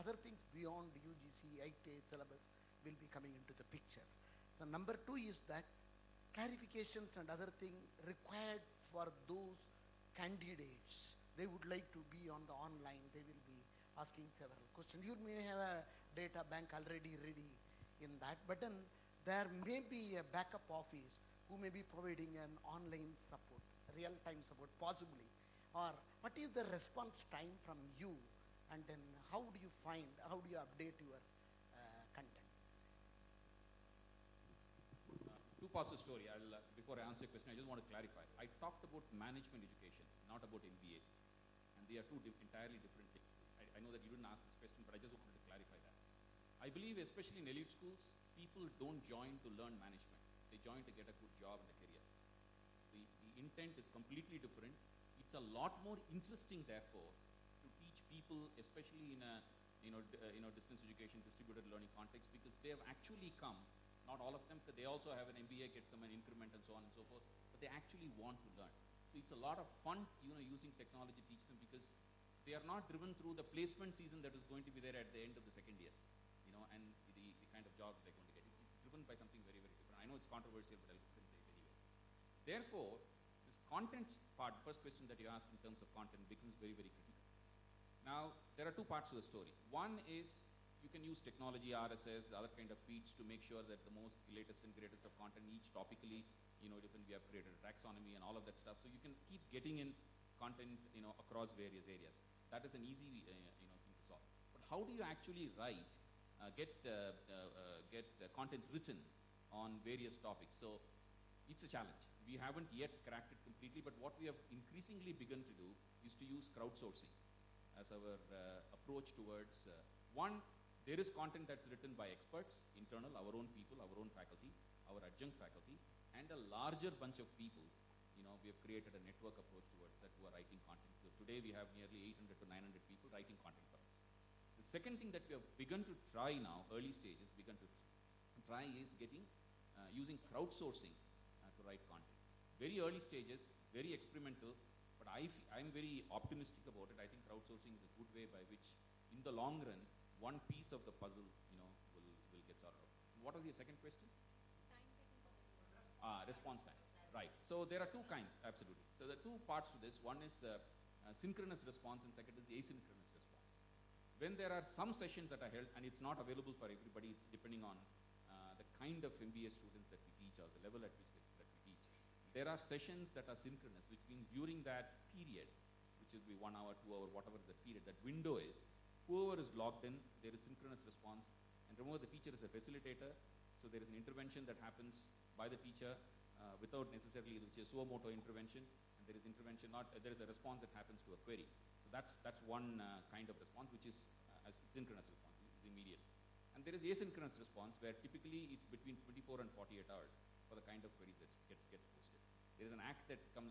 other things beyond UGC, ITA syllabus will be coming into the picture. So number 2 is that clarifications and other things required for those candidates. They would like to be on the online, they will be asking several questions. You may have a data bank already ready in that, but then there may be a backup office who may be providing an online support, real-time support possibly. Or what is the response time from you, and then how do you update your content? Two parts of the story. Before I answer your question, I just want to clarify. I talked about management education, not about MBA. And they are two entirely different things. I know that you didn't ask this question, but I just wanted to clarify that. I believe, especially in elite schools, people don't join to learn management. They join to get a good job and a career. So the intent is completely different. It's a lot more interesting, therefore, to teach people, especially in a distance education, distributed learning context, because they have actually come. Not all of them, because they also have an MBA, gets them an increment and so on and so forth, but they actually want to learn. So it's a lot of fun, using technology to teach them, because they are not driven through the placement season that is going to be there at the end of the second year, and the kind of jobs they're going to get. It's driven by something very, very different. I know it's controversial, but I'll say it anyway. Therefore, this content part, first question that you asked in terms of content, becomes very, very critical. Now, there are two parts to the story. One is, you can use technology, RSS, the other kind of feeds to make sure that the most latest and greatest of content, each topically, we have created a taxonomy and all of that stuff. So you can keep getting in content, across various areas. That is an easy, thing to solve. But how do you actually get content written on various topics? So it's a challenge. We haven't yet cracked it completely, but what we have increasingly begun to do is to use crowdsourcing as our approach towards, one, there is content that's written by experts, internal, our own people, our own faculty, our adjunct faculty, and a larger bunch of people. We have created a network approach towards that who are writing content. So today we have nearly 800 to 900 people writing content for us. The second thing that we have begun to try now, early stages, is getting, using crowdsourcing to write content. Very early stages, very experimental, but I'm very optimistic about it. I think crowdsourcing is a good way by which, in the long run, one piece of the puzzle, will get sorted out. What was your second question? Time taken for response time. Right. So there are two kinds, absolutely. So there are two parts to this. One is synchronous response, and second is asynchronous response. When there are some sessions that are held, and it's not available for everybody, it's depending on the kind of MBA students that we teach or the level at which that we teach. There are sessions that are synchronous, which means during that period, which will be 1 hour, 2 hour, whatever the period, that window is, whoever is logged in, there is synchronous response. And remember, the teacher is a facilitator, so there is an intervention that happens by the teacher without necessarily, which is suo moto intervention, and there is intervention, there is a response that happens to a query. So that's one kind of response, which is a synchronous response, which is immediate. And there is asynchronous response, where typically it's between 24 and 48 hours for the kind of query that gets posted. There is an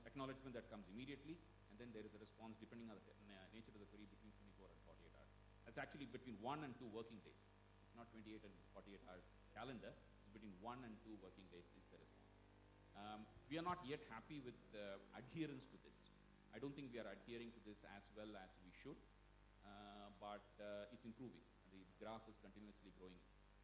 acknowledgement that comes immediately, and then there is a response depending on the nature of the query between 24 and 48 hours. That's actually between 1 and 2 working days. It's not 28 and 48 hours calendar. It's between 1 and 2 working days is the response. We are not yet happy with the adherence to this. I don't think we are adhering to this as well as we should, but it's improving. The graph is continuously growing.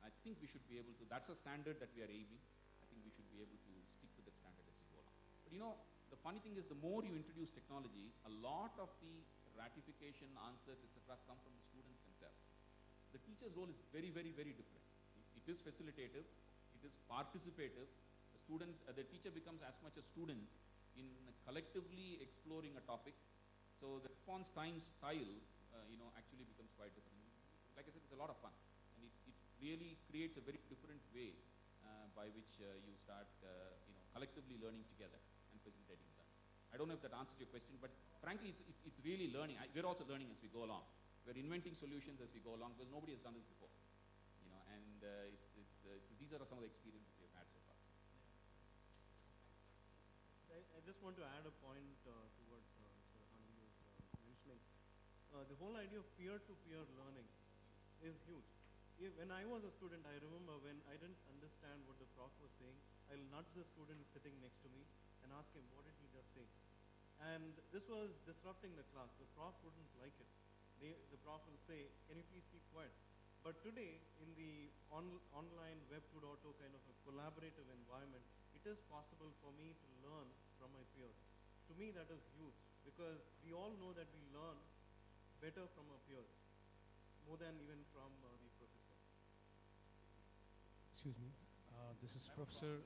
I think we should be able to, that's a standard that we are aiming. I think we should be able to stick to that standard as we go along. But the funny thing is, the more you introduce technology, a lot of the ratification, answers, etc. come from the students themselves. The teacher's role is very, very, very different. It is facilitative, it is participative. The teacher becomes as much a student in collectively exploring a topic. So the response time style, actually becomes quite different. Like I said, it's a lot of fun, and it really creates a very different way by which you start, collectively learning together and facilitating that. I don't know if that answers your question, but frankly, it's really learning. We're also learning as we go along. We're inventing solutions as we go along, because nobody has done this before, and these are some of the experiences we've had so far. I just want to add a point to what Mr. Hanvi was mentioning. The whole idea of peer-to-peer learning is huge. When I was a student, I remember when I didn't understand what the prof was saying, I'll nudge the student sitting next to me and ask him, what did he just say? And this was disrupting the class. The prof wouldn't like it. the prof will say, can you please keep quiet? But today, in the online Web 2.0 kind of a collaborative environment, it is possible for me to learn from my peers. To me, that is huge, because we all know that we learn better from our peers, more than even from the professor. Excuse me. This is Professor.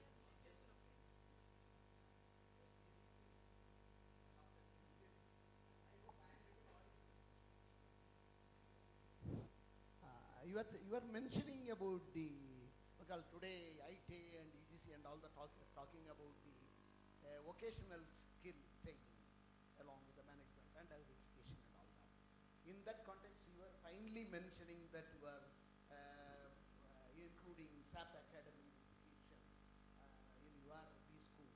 You are mentioning about the, because today IT and EGC and all the talking about the vocational skill thing along with the management and higher education and all that. In that context, you are finally mentioning that you are including SAP Academy education in your B school.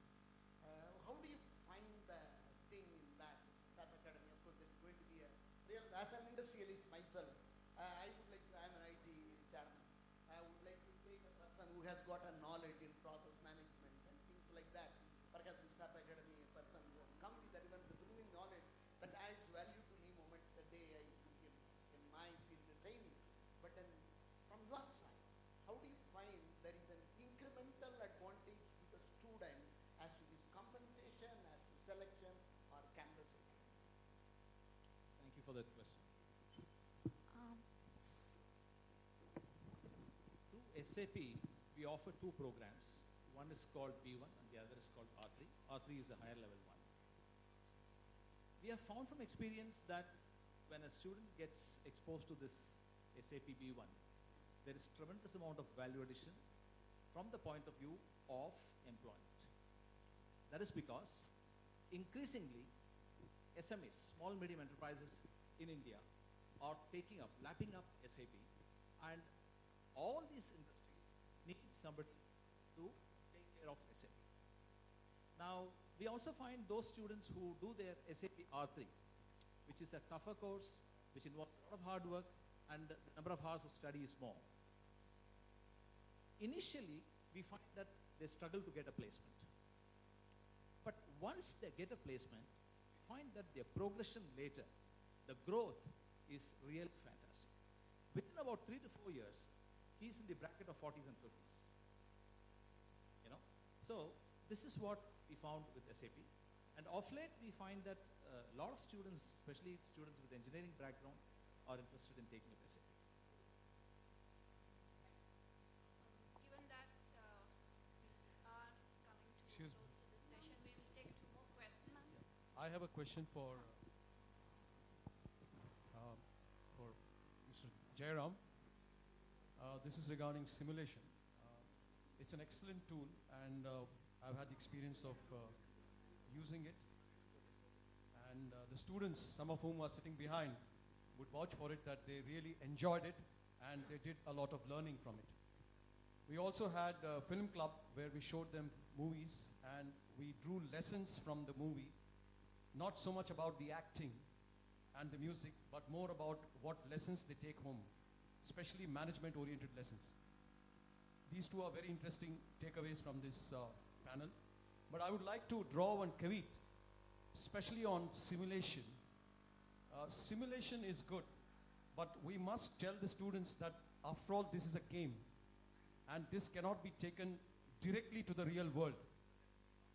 How do you find the thing in that SAP Academy? Of course, there is going to be a real, as an industrialist myself, I would like to, I'm an IT chairman. I would like to take a person who has got a knowledge in process management and things like that. Perhaps in SAP Academy, a person who has come with that even the bringing knowledge that adds value to me moment the day I took him in my field training. But then from your side, how do you find there is an incremental advantage to the student as to his compensation, as to selection or canvassing? Thank you for that question. Through SAP, we offer two programs. One is called B1 and the other is called R3. R3 is a higher level one. We have found from experience that when a student gets exposed to this SAP B1, there is tremendous amount of value addition from the point of view of employment. That is because increasingly SMEs, small medium enterprises in India, are taking up, lapping up SAP, and all these industries need somebody to take care of SAP. Now, we also find those students who do their SAP R3, which is a tougher course, which involves a lot of hard work, and the number of hours of study is more. Initially, we find that they struggle to get a placement. But once they get a placement, we find that their progression later, the growth is really fantastic. Within about 3 to 4 years, he's in the bracket of 40s and 50s. You know, so this is what we found with SAP. And of late, we find that a lot of students, especially students with engineering background, are interested in taking up SAP. Given that we are coming to Excuse close to this session, we will take 2 more questions. I have a question for Mr. Jairam. This is regarding simulation. It's an excellent tool, and I've had the experience of using it. And the students, some of whom are sitting behind, would vouch for it that they really enjoyed it and they did a lot of learning from it. We also had a film club where we showed them movies and we drew lessons from the movie, not so much about the acting and the music, but more about what lessons they take home, especially management-oriented lessons. These two are very interesting takeaways from this panel. But I would like to draw one caveat, especially on simulation. Simulation is good, but we must tell the students that after all, this is a game, and this cannot be taken directly to the real world.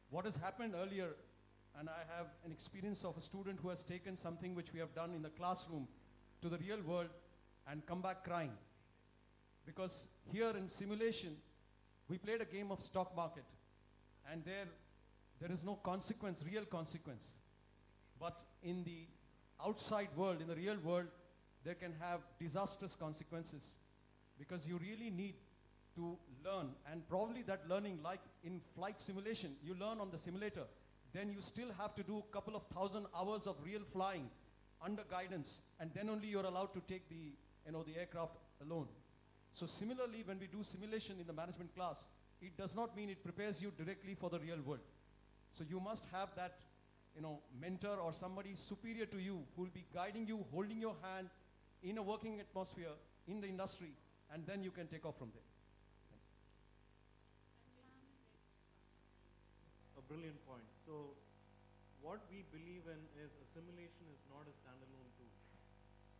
What has happened earlier, and I have an experience of a student who has taken something which we have done in the classroom to the real world and come back crying. Because here in simulation, we played a game of stock market, and there is no consequence, real consequence. But in the outside world, in the real world, there can have disastrous consequences, because you really need to learn, and probably that learning, like in flight simulation, you learn on the simulator, then you still have to do a couple of 1,000 hours of real flying under guidance, and then only you're allowed to take the aircraft alone. So similarly, when we do simulation in the management class, it does not mean it prepares you directly for the real world. So you must have that, mentor or somebody superior to you who will be guiding you, holding your hand in a working atmosphere, in the industry, and then you can take off from there. A brilliant point. So what we believe in is a simulation is not a standalone tool.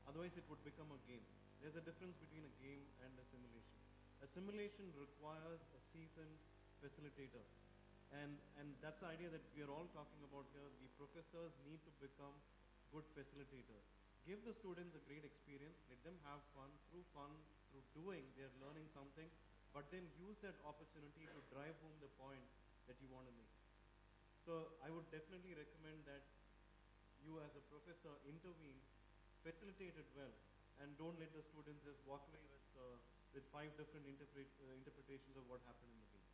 Otherwise, it would become a game. There's a difference between a game and a simulation. A simulation requires a seasoned facilitator. And that's the idea that we are all talking about here. The professors need to become good facilitators. Give the students a great experience. Let them have fun. Through doing, they're learning something. But then use that opportunity to drive home the point that you want to make. So I would definitely recommend that you as a professor intervene, facilitate it well, and don't let the students just walk away with 5 different interpretations of what happened in the game.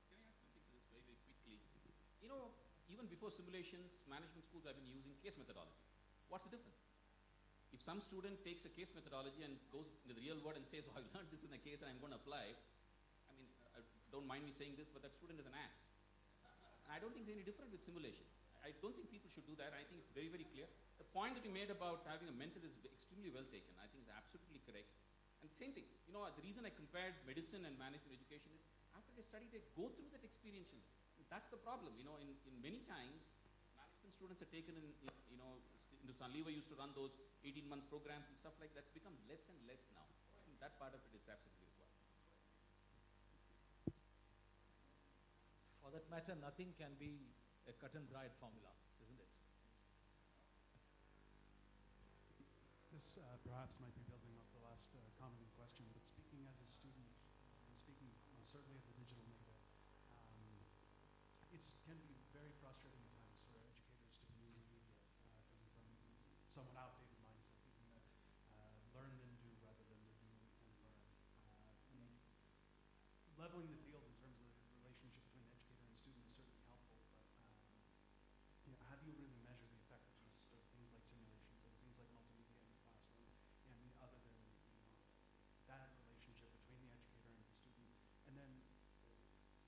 Can I add something to this very, very quickly? You know, even before simulations, management schools have been using case methodology. What's the difference? If some student takes a case methodology and goes into the real world and says, oh, I learned this in a case and I'm going to apply, I mean, don't mind me saying this, but that student is an ass. I don't think it's any different with simulation. I don't think people should do that. I think it's very, very clear. The point that you made about having a mentor is extremely well taken. I think it's absolutely correct. And same thing, you know, the reason I compared medicine and management education is after they study, they go through that experientially. That's the problem. You know, in many times, management students are taken in, you know, Hindustan Lever used to run those 18-month programs and stuff like that. It's become less and less now. I think that part of it is absolutely required. For that matter, nothing can be a cut and dried formula, isn't it? This perhaps might be building up the last comment and question, but speaking as a student, and speaking certainly as a digital native, it can be very frustrating at times for educators to be using media coming from somewhat outdated mindset, thinking that learn and do rather than do and learn. And leveling the field in terms of the relationship between educator and student is certainly helpful, but you know, how do you really measure the effectiveness of things like simulations and things like multimedia in the classroom, and other than that relationship between the educator and the student? And then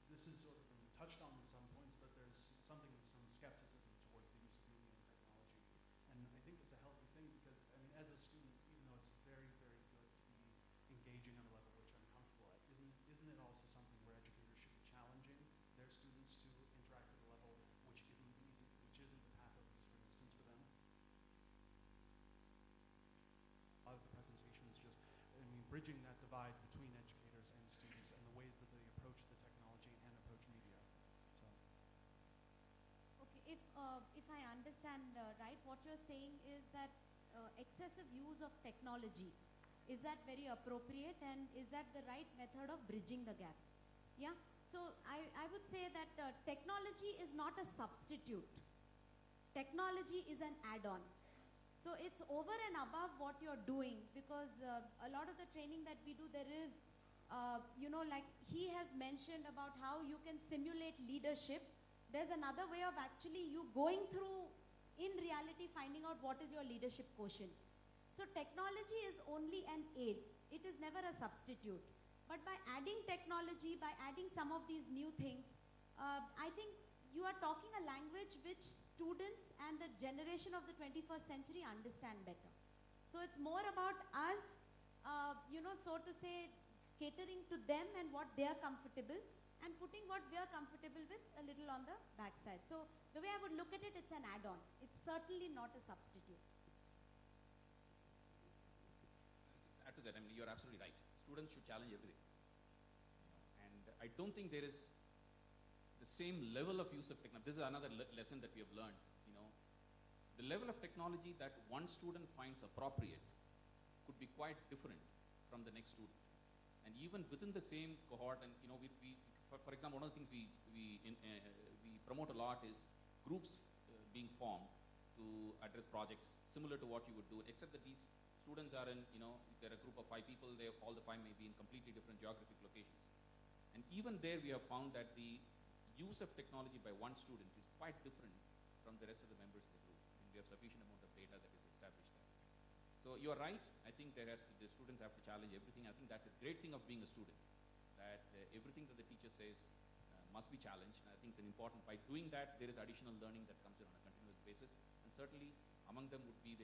this is sort of been touched on in some points, but there's some skepticism towards the use of media and technology. And I think it's a healthy thing because, I mean, as a student, even though it's very, very good to be engaging on a level which I'm comfortable at, isn't it also something where educators should be challenging their students to interact at a level which isn't the path of least resistance for them? A lot of the presentation is just, I mean, bridging that divide between educators and students and the ways that they approach the technology and approach media. So. Okay, if I understand right, what you're saying is that excessive use of technology, is that very appropriate, and is that the right method of bridging the gap? Yeah, so I would say that technology is not a substitute. Technology is an add-on. So it's over and above what you're doing, because a lot of the training that we do, there is, you know, like he has mentioned about how you can simulate leadership. There's another way of actually you going through, in reality, finding out what is your leadership quotient. So technology is only an aid. It is never a substitute. But by adding technology, by adding some of these new things, I think you are talking a language which students and the generation of the 21st century understand better. So it's more about us, you know, so to say, catering to them and what they are comfortable, and putting what we are comfortable with a little on the backside. So the way I would look at it, it's an add-on. It's certainly not a substitute. Just add to that, I mean, you're absolutely right. Students should challenge everything. And I don't think there is the same level of use of technology. This is another lesson that we have learned. You know, the level of technology that one student finds appropriate could be quite different from the next student. And even within the same cohort, and you know, for example, one of the things we promote a lot is groups being formed to address projects similar to what you would do, except that these students are in, you know, if they're a group of 5 people, all the 5 may be in completely different geographic locations. And even there we have found that the use of technology by one student is quite different from the rest of the members of the group. I think we have sufficient amount of data that is established there. So you are right. I think the students have to challenge everything. I think that's a great thing of being a student, that everything that the teacher says must be challenged. And I think it's an important, by doing that, there is additional learning that comes in on a continuous basis. And certainly among them would be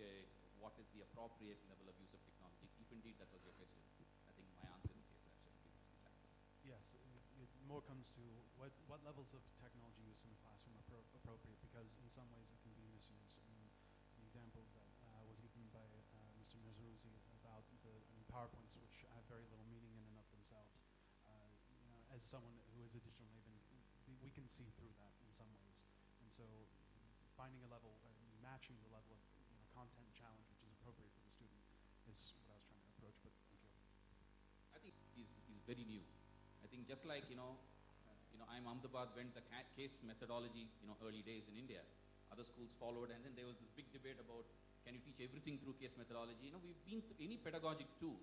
what is the appropriate level of use of technology, if indeed that was your question. I think my answer is yes, absolutely must be challenged. Yes, it more comes to what levels of technology use in the classroom are appropriate, because in some ways it can be misused. And the example that was given by as someone who is a digital native, we can see through that in some ways. And so finding a level, matching the level of content challenge which is appropriate for the student is what I was trying to approach, but thank you. I think is very new. I think just like I'm Ahmedabad went the case methodology, early days in India. Other schools followed, and then there was this big debate about can you teach everything through case methodology. We've been to any pedagogic tool,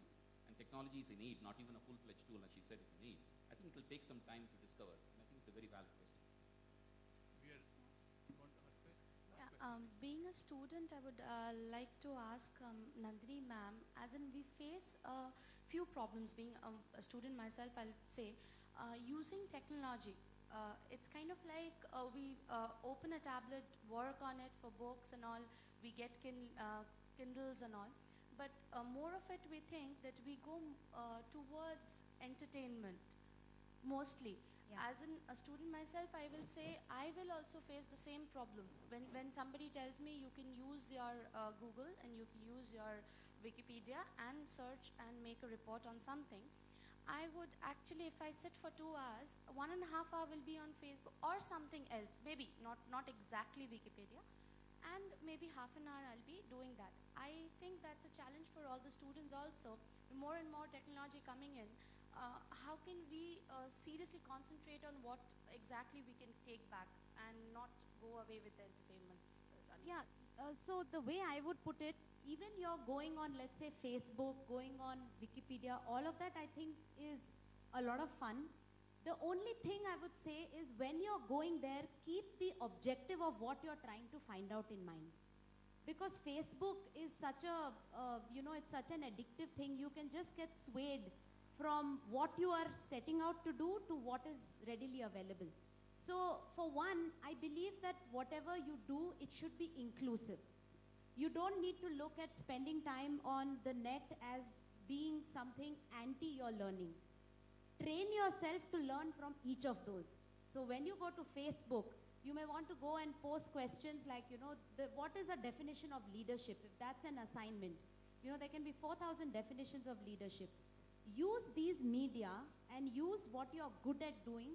and technology is a need, not even a full-fledged tool, like she said, it's a need. I think it will take some time to discover, and I think it's a very valid question. You want to ask a question? Being a student, I would like to ask Nandini ma'am, as in we face a few problems. Being a student myself, I'll say, using technology. It's kind of like we open a tablet, work on it for books and all, we get Kindles and all. But more of it, we think that we go towards entertainment, mostly. Yeah. As in a student myself, I will say I will also face the same problem. When somebody tells me you can use your Google and you can use your Wikipedia and search and make a report on something, I would actually, if I sit for 2 hours, 1.5 hours will be on Facebook or something else, maybe not exactly Wikipedia, and maybe half an hour I'll be doing that. I think that's a challenge for all the students also. More and more technology coming in, how can we seriously concentrate on what exactly we can take back and not go away with the entertainments? Yeah, so the way I would put it, even you're going on, let's say, Facebook, going on Wikipedia, all of that I think is a lot of fun. The only thing I would say is when you're going there, keep the objective of what you're trying to find out in mind. Because Facebook is such a, it's such an addictive thing. You can just get swayed from what you are setting out to do to what is readily available. So for one, I believe that whatever you do, it should be inclusive. You don't need to look at spending time on the net as being something anti your learning. Train yourself to learn from each of those. So when you go to Facebook, you may want to go and post questions like, what is a definition of leadership? If that's an assignment, there can be 4,000 definitions of leadership. Use these media and use what you're good at doing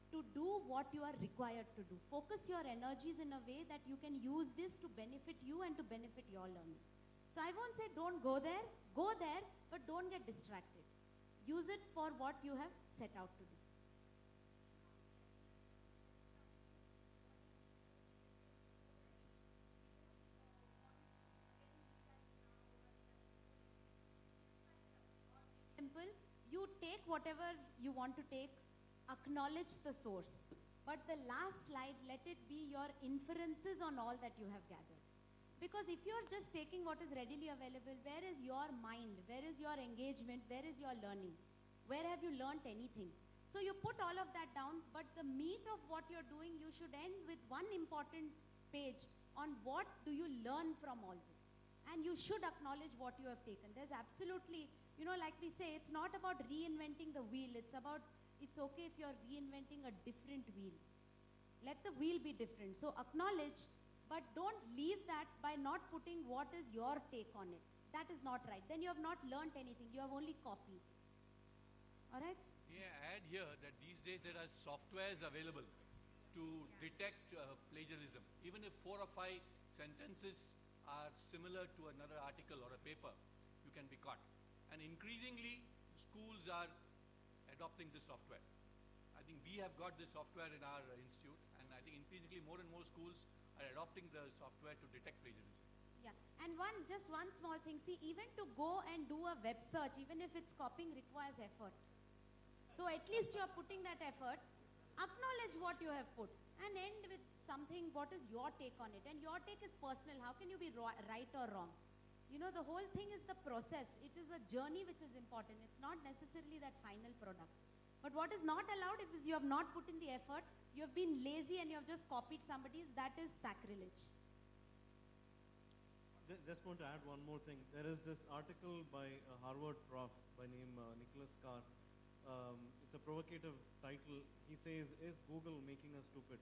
to do what you are required to do. Focus your energies in a way that you can use this to benefit you and to benefit your learning. So I won't say don't go there, but don't get distracted. Use it for what you have set out to do. Simple, you take whatever you want to take, acknowledge the source. But the last slide, let it be your inferences on all that you have gathered. Because if you're just taking what is readily available, where is your mind? Where is your engagement? Where is your learning? Where have you learnt anything? So you put all of that down, but the meat of what you're doing, you should end with one important page on what do you learn from all this. And you should acknowledge what you have taken. There's absolutely, like we say, it's not about reinventing the wheel. It's about, it's okay if you're reinventing a different wheel. Let the wheel be different. So acknowledge, but don't leave that by not putting what is your take on it. That is not right. Then you have not learnt anything. You have only copied. All right? May I add here that these days there are softwares available to detect plagiarism. Even if 4 or 5 sentences are similar to another article or a paper, you can be caught. And increasingly, schools are adopting this software. I think we have got this software in our institute, and I think increasingly more and more schools are adopting the software to detect plagiarism. Yeah, and just one small thing. See, even to go and do a web search, even if it's copying, requires effort. So at least you're putting that effort. Acknowledge what you have put and end with something, what is your take on it? And your take is personal. How can you be right or wrong? The whole thing is the process. It is a journey which is important. It's not necessarily that final product. But what is not allowed is you have not put in the effort, you have been lazy and you have just copied somebody's, that is sacrilege. Just want to add one more thing. There is this article by a Harvard prof by name Nicholas Carr. It's a provocative title. He says, "Is Google making us stupid?"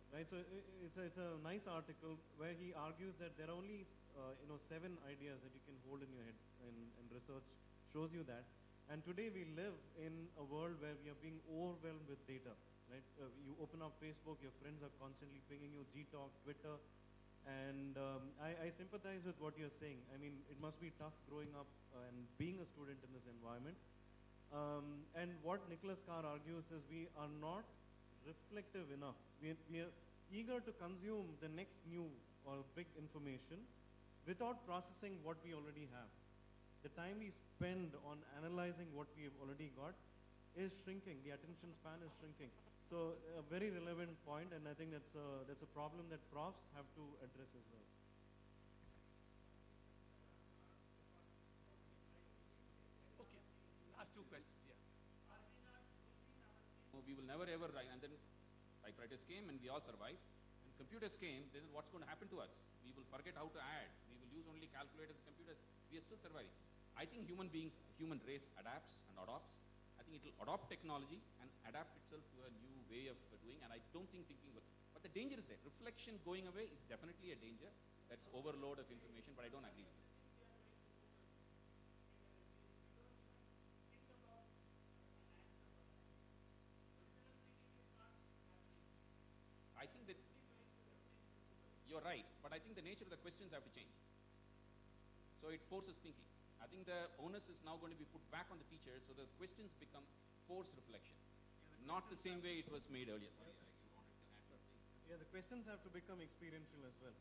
Right. So it's a nice article where he argues that there are only 7 ideas that you can hold in your head, and research shows you that. And today we live in a world where we are being overwhelmed with data, right? You open up Facebook, your friends are constantly pinging you, Gtalk, Twitter, and I sympathize with what you're saying. I mean, it must be tough growing up and being a student in this environment. And what Nicholas Carr argues is we are not reflective enough. We are eager to consume the next new or big information without processing what we already have. The time we spend on analyzing what we have already got is shrinking. The attention span is shrinking. So a very relevant point, and I think that's a problem that profs have to address as well. Okay, last two questions, yeah. We will never ever write, and then typewriters came and we all survived. When computers came, this is what's going to happen to us. We will forget how to add. We will use only calculators and computers. We are still surviving. I think human race adapts and adopts. I think it will adopt technology and adapt itself to a new way of doing, and I don't think thinking will. But the danger is there. Reflection going away is definitely a danger. That's overload of information, but I don't agree with it. I think that you're right, but I think the nature of the questions have to change. So it forces thinking. I think the onus is now going to be put back on the teachers, so the questions become forced reflection, not the same way it was made earlier. Sorry, you wanted to add something. Yeah, the questions have to become experiential as well.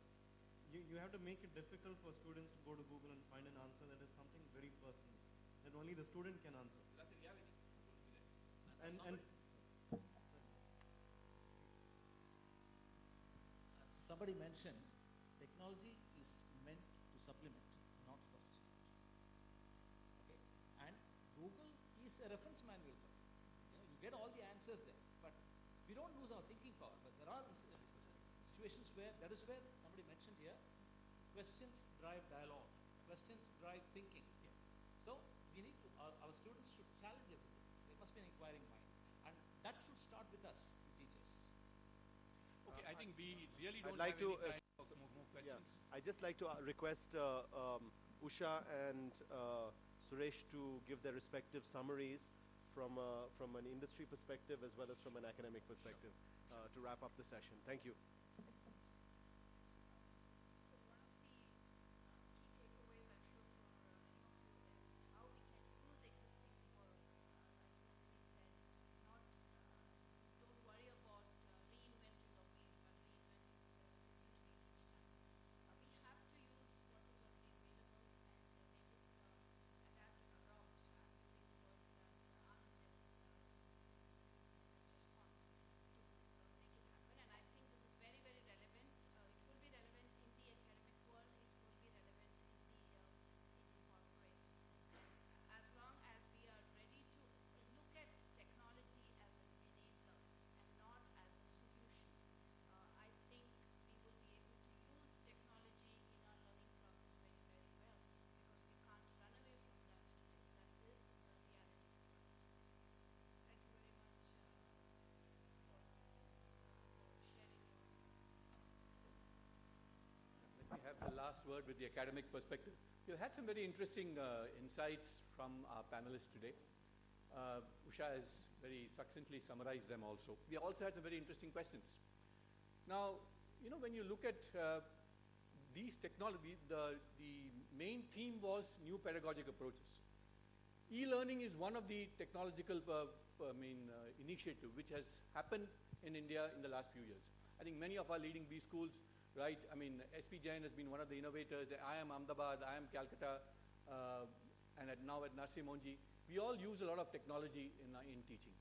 You have to make it difficult for students to go to Google and find an answer that is something very personal, that only the student can answer. That's the reality. And Somebody mentioned technology is meant to supplement, not substitute. Okay, and Google is a reference manual for you. You get all the answers there, but we don't lose our thinking power. But there are situations where that is where somebody mentioned here, questions drive dialogue, questions drive thinking. So we need to our students should challenge everything. There must be an inquiring mind, and that should start with us, the teachers. Okay, I think we really don't I'd like have to, any time for more questions. Yeah, I'd just like to request Usha and Suresh to give their respective summaries from an industry perspective as well as from an academic perspective to wrap up the session. Thank you. So one of the key takeaways I'm sure for many of you is how we can use existing work, like Nandini said, not don't worry about reinventing the wheel, but reinventing differently each time. We have to use what is already available and make it adapt and adopt. I'm using the words that Anand just response to make it happen, and I think this is very, very relevant. It will be relevant in the academic world. It will be relevant in the corporate. As long as we are ready to look at technology as an enabler and not as a solution, I think we will be able to use technology in our learning process very, very well, because we can't run away from that today. That is a reality for us. Thank you very much for sharing your Let me have the last word with the academic perspective. We've had some very interesting insights from our panelists today. Usha has very succinctly summarized them also. We also had some very interesting questions. Now, when you look at these technologies, the main theme was new pedagogic approaches. E-learning is one of the technological initiative which has happened in India in the last few years. I think many of our leading B schools, right? I mean, SP Jain has been one of the innovators. I am Ahmedabad, I am Calcutta, and now at Narsi Monji, we all use a lot of technology in teaching.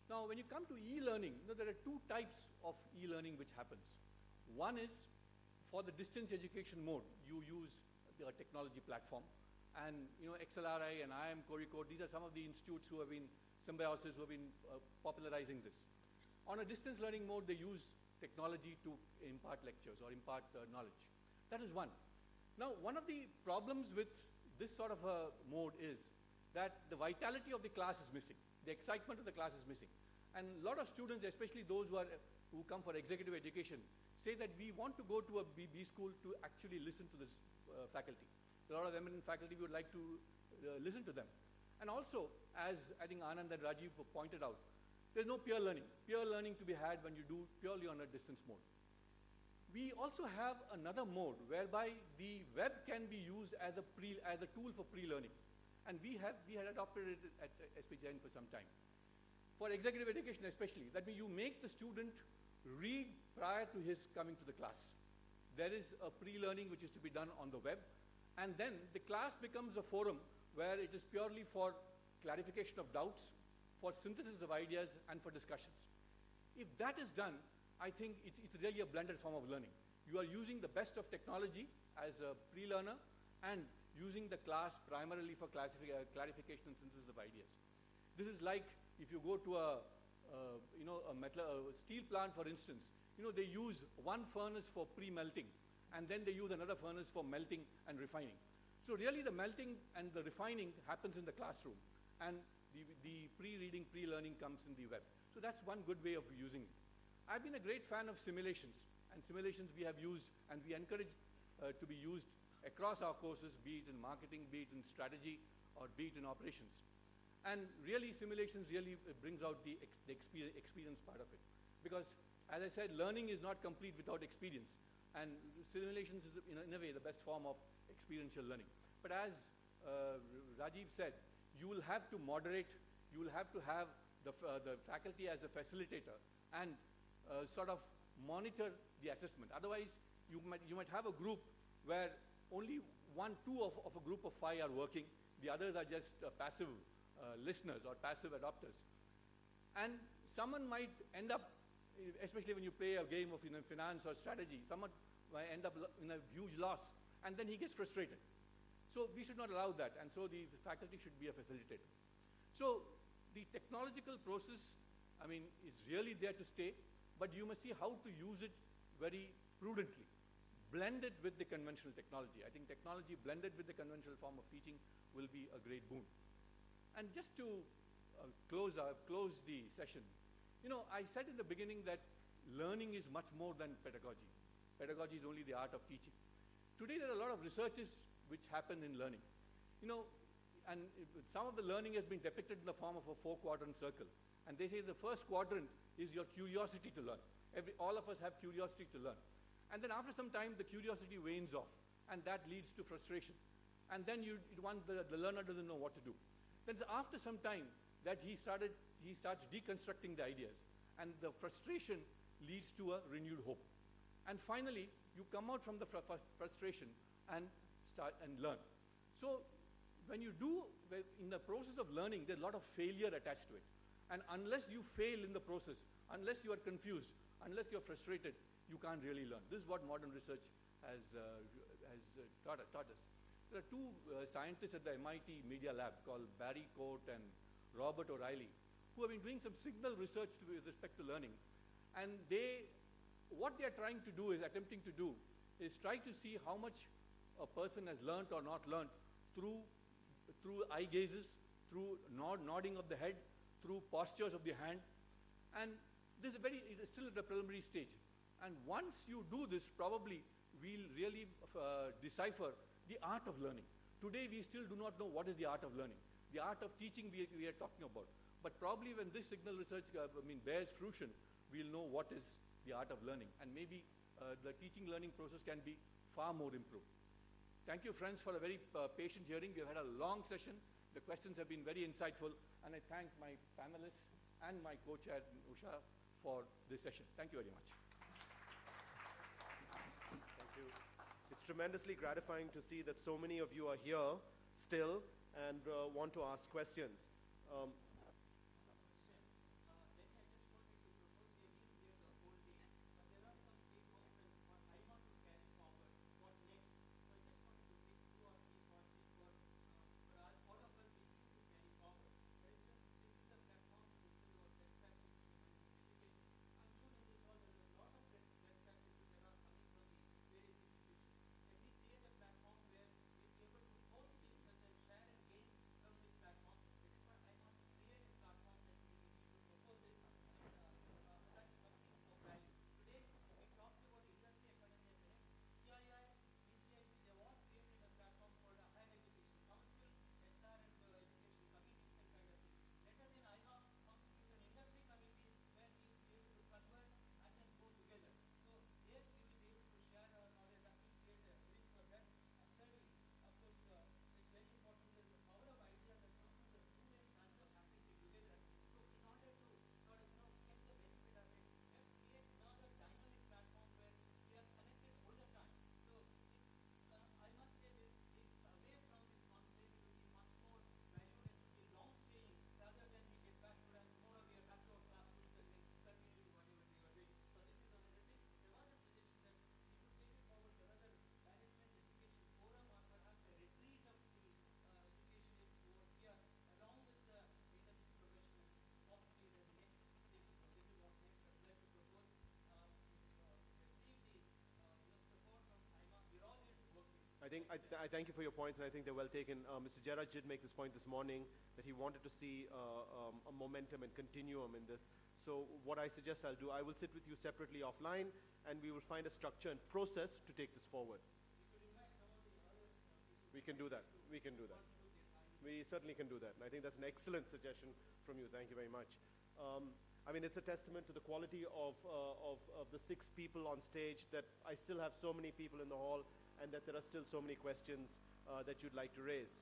Now, when you come to e-learning, there are two types of e-learning which happens. One is for the distance education mode, you use the technology platform, and XLRI and IIM Kozhikode, these are some of the institutes who have been symbiosis, who have been popularizing this. On a distance learning mode, they use technology to impart lectures or impart knowledge. That is one. Now, one of the problems with this sort of a mode is that the vitality of the class is missing. The excitement of the class is missing. And a lot of students, especially those who come for executive education, say that we want to go to a B school to actually listen to this faculty. A lot of eminent faculty would like to listen to them. And also, as I think Anand and Rajiv pointed out, there's no peer learning. Peer learning to be had when you do purely on a distance mode. We also have another mode whereby the web can be used as a tool for pre-learning. And we had adopted it at SP Jain for some time. For executive education especially, that means you make the student read prior to his coming to the class. There is a pre-learning which is to be done on the web, and then the class becomes a forum where it is purely for clarification of doubts, for synthesis of ideas, and for discussions. If that is done, I think it's really a blended form of learning. You are using the best of technology as a pre-learner and using the class primarily for clarification and synthesis of ideas. This is like if you go to a steel plant, for instance. They use one furnace for pre-melting, and then they use another furnace for melting and refining. So really the melting and the refining happens in the classroom, and the pre-reading, pre-learning comes in the web. So that's one good way of using it. I've been a great fan of simulations, and simulations we have used, and we encourage to be used across our courses, be it in marketing, be it in strategy, or be it in operations. And really, simulations really brings out the experience part of it. Because, as I said, learning is not complete without experience. And simulations is, in a way, the best form of experiential learning. But as Rajiv said, you will have to moderate, you will have to have the faculty as a facilitator and sort of monitor the assessment. Otherwise, you might have a group where only 1, 2 of a group of 5 are working, the others are just passive listeners or passive adopters. And someone might end up, especially when you play a game of finance or strategy, someone might end up in a huge loss, and then he gets frustrated. So we should not allow that, and so the faculty should be a facilitator. So the technological process, is really there to stay, but you must see how to use it very prudently. Blend it with the conventional technology. I think technology blended with the conventional form of teaching will be a great boon. And just to close the session, I said in the beginning that learning is much more than pedagogy. Pedagogy is only the art of teaching. Today there are a lot of researches which happen in learning. And some of the learning has been depicted in the form of a 4-quadrant circle. And they say the first quadrant is your curiosity to learn. All of us have curiosity to learn. And then after some time, the curiosity wanes off, and that leads to frustration. And then the learner doesn't know what to do. Then after some time, that he starts deconstructing the ideas, and the frustration leads to a renewed hope. And finally, you come out from the frustration and start and learn. So when you do, in the process of learning, there's a lot of failure attached to it. And unless you fail in the process, unless you are confused, unless you're frustrated, you can't really learn. This is what modern research has taught us. There are 2 scientists at the MIT Media Lab called Barry Coate and Robert O'Reilly, who have been doing some signal research with respect to learning. And what they are trying to do is try to see how much a person has learnt or not learnt through eye gazes, through nodding of the head, through postures of the hand. And it is still at the preliminary stage. And once you do this, probably we'll really decipher the art of learning. Today we still do not know what is the art of learning. The art of teaching we are talking about. But probably when this signal research bears fruition, we'll know what is the art of learning. And maybe the teaching learning process can be far more improved. Thank you, friends, for a very patient hearing. We have had a long session. The questions have been very insightful. And I thank my panelists and my co-chair, Usha, for this session. Thank you very much. Thank you. It's tremendously gratifying to see that so many of you are here still and want to ask questions. I thank you for your points, and I think they're well taken. Mr. Jairaj did make this point this morning that he wanted to see a momentum and continuum in this. So what I suggest I'll do, I will sit with you separately offline, and we will find a structure and process to take this forward. We can do that. We can do that. We certainly can do that. And I think that's an excellent suggestion from you. Thank you very much. I mean, it's a testament to the quality of the 6 people on stage that I still have so many people in the hall, and that there are still so many questions that you'd like to raise.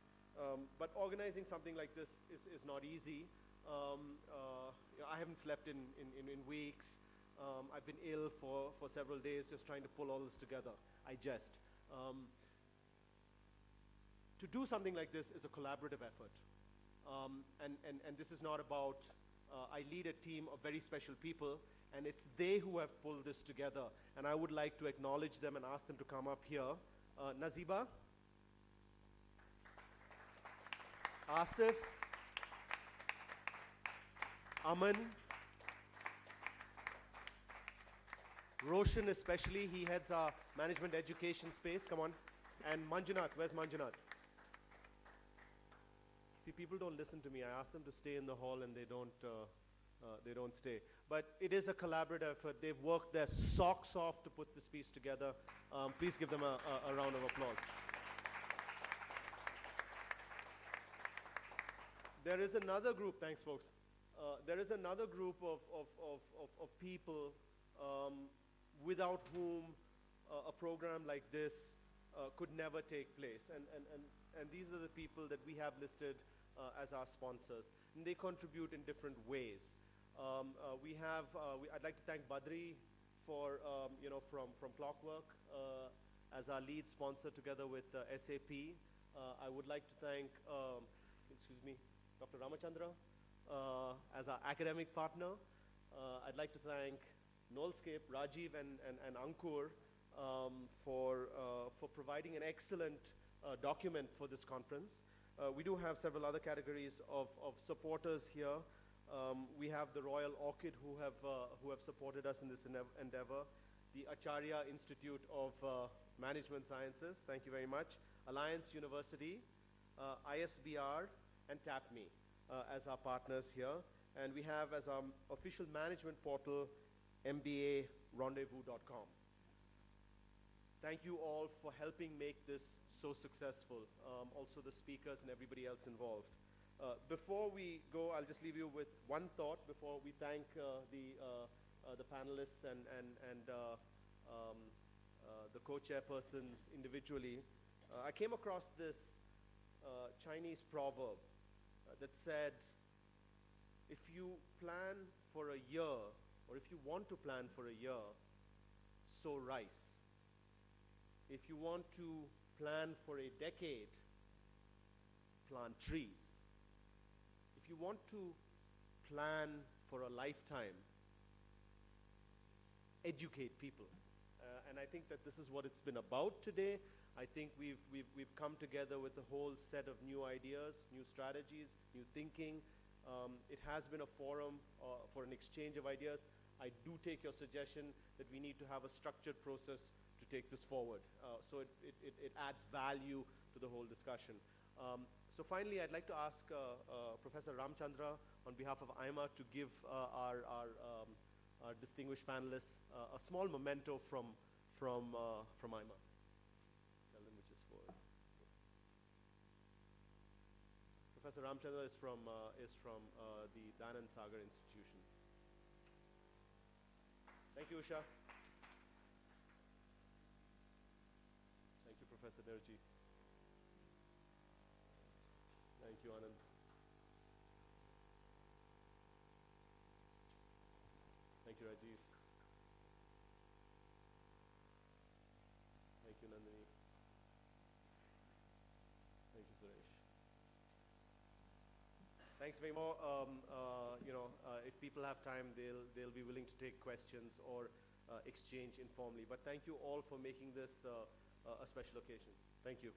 But organizing something like this is not easy. I haven't slept in weeks. I've been ill for several days just trying to pull all this together. I jest. To do something like this is a collaborative effort. And this is not about, I lead a team of very special people, and it's they who have pulled this together. And I would like to acknowledge them and ask them to come up here. Naziba, Asif, Aman, Roshan especially, he heads our management education space, come on. And Manjunath, where's Manjunath? See, people don't listen to me. I ask them to stay in the hall and they don't stay. But it is a collaborative effort. They've worked their socks off to put this piece together. Please give them a round of applause. There is another group, thanks folks. There is another group of people without whom a program like this could never take place. And these are the people that we have listed as our sponsors. And they contribute in different ways. I'd like to thank Badri for, from Clockwork as our lead sponsor together with SAP. I would like to thank, Dr. Ramachandra as our academic partner. I'd like to thank Knowlescape, Rajiv and Ankur for providing an excellent document for this conference. We do have several other categories of supporters here. We have the Royal Orchid who have supported us in this endeavor. The Acharya Institute of Management Sciences, thank you very much. Alliance University, ISBR, and TAPME as our partners here. And we have as our official management portal, MBARendezvous.com. Thank you all for helping make this so successful, also the speakers and everybody else involved. Before we go, I'll just leave you with one thought before we thank the panelists and the co-chairpersons individually. I came across this Chinese proverb that said, if you plan for a year, or if you want to plan for a year, sow rice. If you want to plan for a decade, plant trees. If you want to plan for a lifetime, educate people. And I think that this is what it's been about today. I think we've come together with a whole set of new ideas, new strategies, new thinking. It has been a forum for an exchange of ideas. I do take your suggestion that we need to have a structured process to take this forward. So it adds value to the whole discussion. So finally, I'd like to ask Professor Ramchandra on behalf of Aima to give our distinguished panelists a small memento from Aima. Tell them which is for. Professor Ramchandra is from the Dayanand Sagar Institution. Thank you, Usha. Thank you, Professor Nerji. Thank you, Anand. Thank you, Rajiv. Thank you, Nandini. Thank you, Suresh. Thanks very much. If people have time, they'll be willing to take questions or exchange informally. But thank you all for making this a special occasion. Thank you.